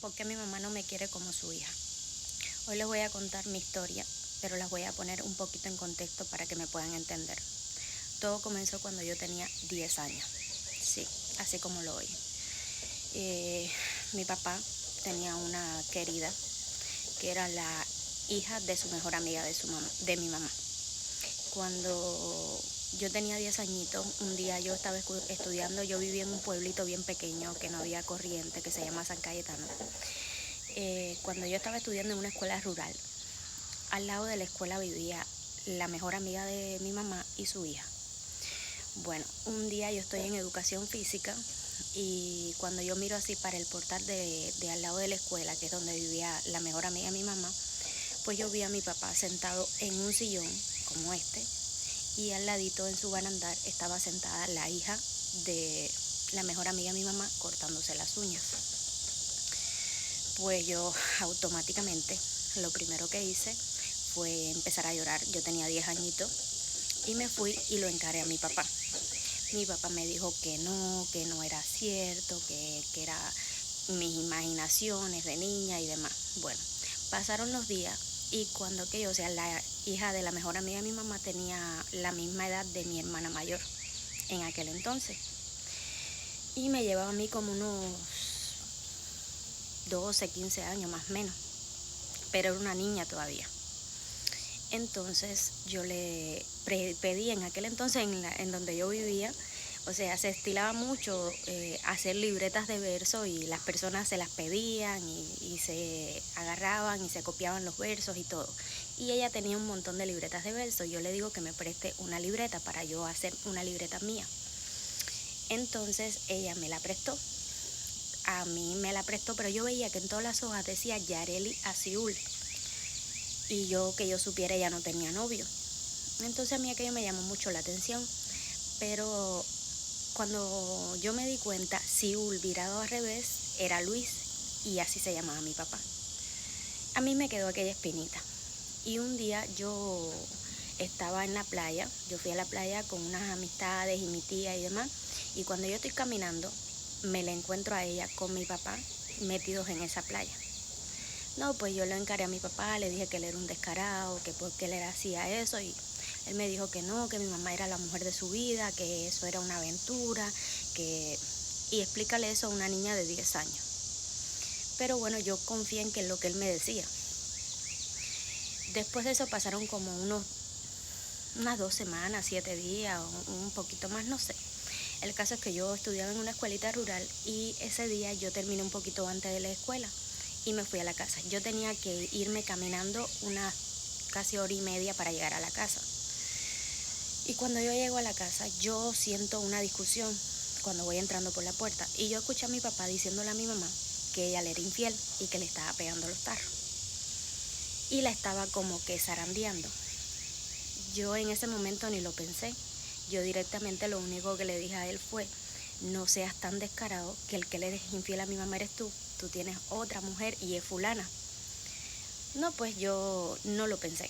¿Por qué mi mamá no me quiere como su hija? Hoy les voy a contar mi historia, pero las voy a poner un poquito en contexto para que me puedan entender. Todo comenzó cuando yo tenía 10 años. Sí, así como lo oyen. Mi papá tenía una querida que era la hija de su mejor amiga de mi mamá. Cuando yo tenía 10 añitos, un día yo estaba estudiando, yo vivía en un pueblito bien pequeño que no había corriente, que se llama San Cayetano. Cuando yo estaba estudiando en una escuela rural, al lado de la escuela vivía la mejor amiga de mi mamá y su hija. Bueno, un día yo estoy en educación física y cuando yo miro así para el portal de al lado de la escuela, que es donde vivía la mejor amiga de mi mamá, pues yo vi a mi papá sentado en un sillón como este y al ladito en su barandal estaba sentada la hija de la mejor amiga de mi mamá cortándose las uñas. Pues yo automáticamente lo primero que hice fue empezar a llorar. Yo tenía 10 añitos y me fui y lo encaré a mi papá. Mi papá me dijo que no era cierto, que era mis imaginaciones de niña y demás. Bueno, pasaron los días y cuando que yo, o sea, la hija de la mejor amiga de mi mamá tenía la misma edad de mi hermana mayor en aquel entonces. Y me llevaba a mí como unos 12, 15 años más o menos, pero era una niña todavía. Entonces yo le pedí en aquel entonces en donde yo vivía, o sea, se estilaba mucho hacer libretas de verso y las personas se las pedían y se agarraban y se copiaban los versos y todo. Y ella tenía un montón de libretas de verso. Yo le digo que me preste una libreta para yo hacer una libreta mía. Entonces ella me la prestó. A mí me la prestó, pero yo veía que en todas las hojas decía Yareli Asiul. Y yo, que yo supiera, ella no tenía novio. Entonces a mí aquello me llamó mucho la atención. Pero cuando yo me di cuenta, Siul virado al revés era Luis y así se llamaba mi papá. A mí me quedó aquella espinita. Y un día yo estaba en la playa, yo fui a la playa con unas amistades y mi tía y demás. Y cuando yo estoy caminando, me la encuentro a ella con mi papá metidos en esa playa. No, pues yo lo encaré a mi papá, le dije que él era un descarado, que por qué él hacía eso y él me dijo que no, que mi mamá era la mujer de su vida, que eso era una aventura, y explícale eso a una niña de 10 años. Pero bueno, yo confié en que lo que él me decía. Después de eso pasaron como unas 2 semanas, 7 días, o un poquito más, no sé. El caso es que yo estudiaba en una escuelita rural y ese día yo terminé un poquito antes de la escuela y me fui a la casa. Yo tenía que irme caminando una casi hora y media para llegar a la casa. Y cuando yo llego a la casa, yo siento una discusión cuando voy entrando por la puerta. Y yo escuché a mi papá diciéndole a mi mamá que ella le era infiel y que le estaba pegando los tarros. Y la estaba como que zarandeando. Yo en ese momento ni lo pensé. Yo directamente lo único que le dije a él fue: no seas tan descarado, que el que le es infiel a mi mamá eres tú. Tú tienes otra mujer y es fulana. No, pues yo no lo pensé.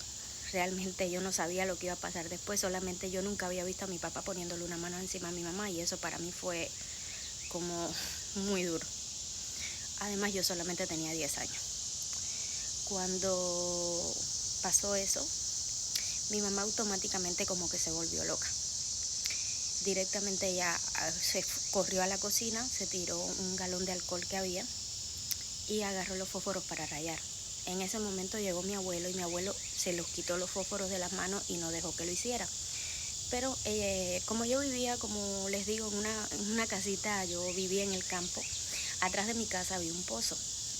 Realmente yo no sabía lo que iba a pasar después, solamente yo nunca había visto a mi papá poniéndole una mano encima a mi mamá y eso para mí fue como muy duro. Además yo solamente tenía 10 años. Cuando pasó eso, mi mamá automáticamente como que se volvió loca. Directamente ella se corrió a la cocina, se tiró un galón de alcohol que había y agarró los fósforos para rayar. En ese momento llegó mi abuelo y mi abuelo se los quitó los fósforos de las manos y no dejó que lo hiciera. Pero como yo vivía, como les digo, en una casita, yo vivía en el campo, atrás de mi casa había un pozo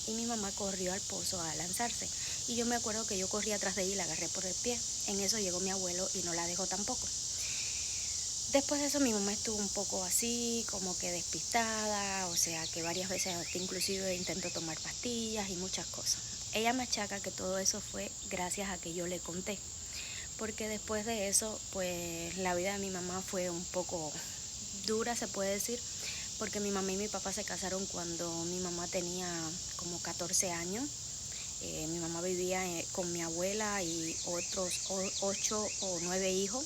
y mi mamá corrió al pozo a lanzarse. Y yo me acuerdo que yo corrí atrás de ella y la agarré por el pie. En eso llegó mi abuelo y no la dejó tampoco. Después de eso mi mamá estuvo un poco así, como que despistada, o sea que varias veces inclusive intentó tomar pastillas y muchas cosas. Ella me achaca que todo eso fue gracias a que yo le conté, porque después de eso pues la vida de mi mamá fue un poco dura, se puede decir, porque mi mamá y mi papá se casaron cuando mi mamá tenía como 14 años. Mi mamá vivía con mi abuela y otros 8 o 9 hijos.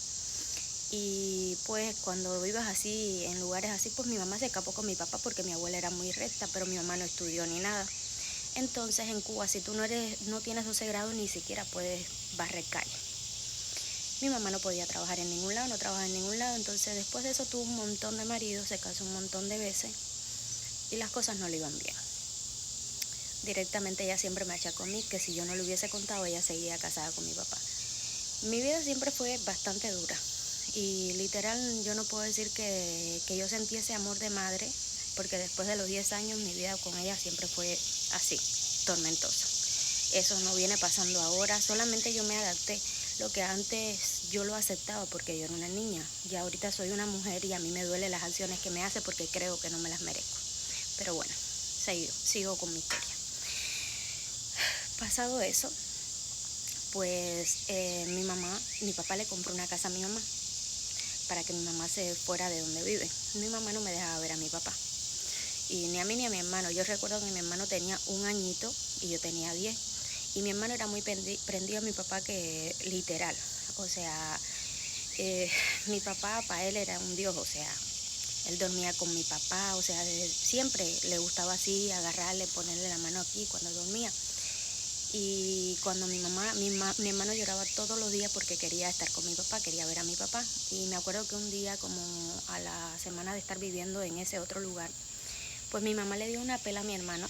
Y pues cuando vivas así, en lugares así, pues mi mamá se escapó con mi papá porque mi abuela era muy recta, pero mi mamá no estudió ni nada. Entonces en Cuba, si tú no tienes 12 grados, ni siquiera puedes barrer calle. Mi mamá no podía trabajar en ningún lado, no trabajaba en ningún lado. Entonces después de eso tuvo un montón de maridos, se casó un montón de veces y las cosas no le iban bien. Directamente ella siempre me achacó a mí que si yo no le hubiese contado, ella seguía casada con mi papá. Mi vida siempre fue bastante dura y literal yo no puedo decir que yo sentí ese amor de madre, porque después de los 10 años mi vida con ella siempre fue así, tormentosa. Eso no viene pasando ahora, solamente yo me adapté. Lo que antes yo lo aceptaba porque yo era una niña, ya ahorita soy una mujer y a mí me duelen las acciones que me hace porque creo que no me las merezco. Pero bueno, sigo con mi historia. Pasado eso, pues mi papá le compró una casa a mi mamá para que mi mamá se fuera de donde vive. Mi mamá no me dejaba ver a mi papá, y ni a mí ni a mi hermano. Yo recuerdo que mi hermano tenía 1 añito y yo tenía 10. Y mi hermano era muy prendido a mi papá, que literal, o sea, mi papá para él era un dios, o sea, él dormía con mi papá, o sea, siempre le gustaba así agarrarle, ponerle la mano aquí cuando dormía. Y cuando mi hermano lloraba todos los días porque quería estar con mi papá, quería ver a mi papá. Y me acuerdo que un día, como a la semana de estar viviendo en ese otro lugar, pues mi mamá le dio una pela a mi hermano,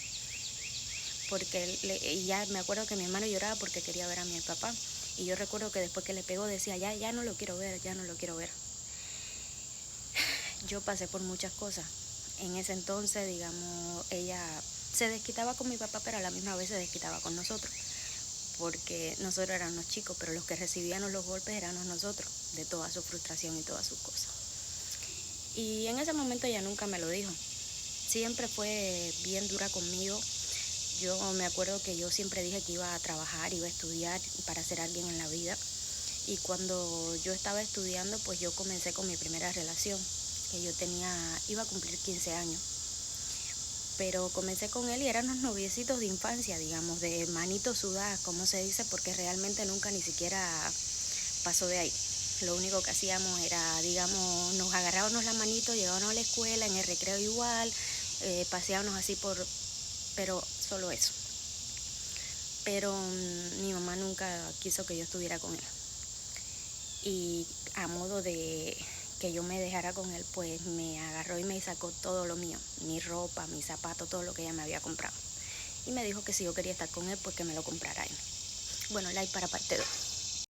porque ya me acuerdo que mi hermano lloraba porque quería ver a mi papá. Y yo recuerdo que después que le pegó decía, ya no lo quiero ver, ya no lo quiero ver. Yo pasé por muchas cosas. En ese entonces, digamos, ella se desquitaba con mi papá, pero a la misma vez se desquitaba con nosotros, porque nosotros éramos los chicos, pero los que recibíamos los golpes éramos nosotros, de toda su frustración y todas sus cosas. Y en ese momento ella nunca me lo dijo. Siempre fue bien dura conmigo. Yo me acuerdo que yo siempre dije que iba a trabajar, iba a estudiar para ser alguien en la vida. Y cuando yo estaba estudiando, pues yo comencé con mi primera relación, que yo iba a cumplir 15 años. Pero comencé con él y eran los noviecitos de infancia, digamos, de manitos sudadas, como se dice, porque realmente nunca ni siquiera pasó de ahí. Lo único que hacíamos era, digamos, nos agarrábamos la manito, llegábamos a la escuela, en el recreo igual, paseábamos así pero solo eso. Pero mi mamá nunca quiso que yo estuviera con él. Y a modo de que yo me dejara con él, pues me agarró y me sacó todo lo mío, mi ropa, mis zapatos, todo lo que ella me había comprado. Y me dijo que si yo quería estar con él, pues que me lo comprara él. Bueno, like para parte 2.